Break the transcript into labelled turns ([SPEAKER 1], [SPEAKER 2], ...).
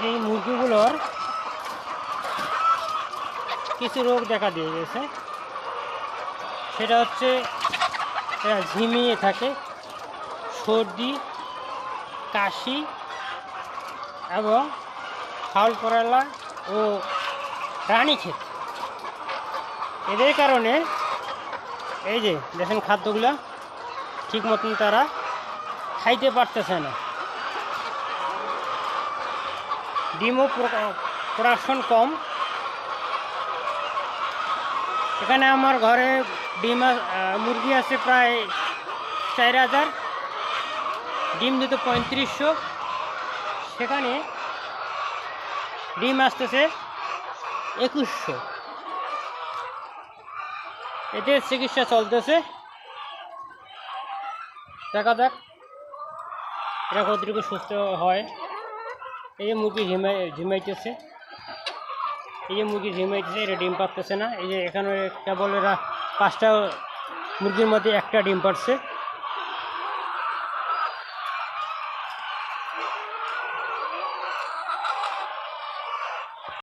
[SPEAKER 1] এই মুরগিগুলোর কিছু রোগ দেখা দিয়ে গেছে। সেটা হচ্ছে এরা ঝিমিয়ে থাকে, সর্দি, কাশি এবং ফাউল পরালা ও রানীক্ষেত। এদের কারণে এই যে দেখেন খাদ্যগুলো ঠিক মতন তারা খাইতে পারতেছে না। ডিমও প্রোডাকশন কম। এখানে আমার ঘরে মুরগি আছে প্রায় 4000, ডিম দিত 3500, সেখানে ডিম আসতেছে 2100। এদের চিকিৎসা চলতেছে, দেখা যাক এরা কতটুকু সুস্থ হয়। এই যে মুরগি ঝিমাইতেছে, এটা ডিম পারতেছে না। এই যে এখানে কেবল এরা 5টা মুরগির মধ্যে একটা ডিম পারছে।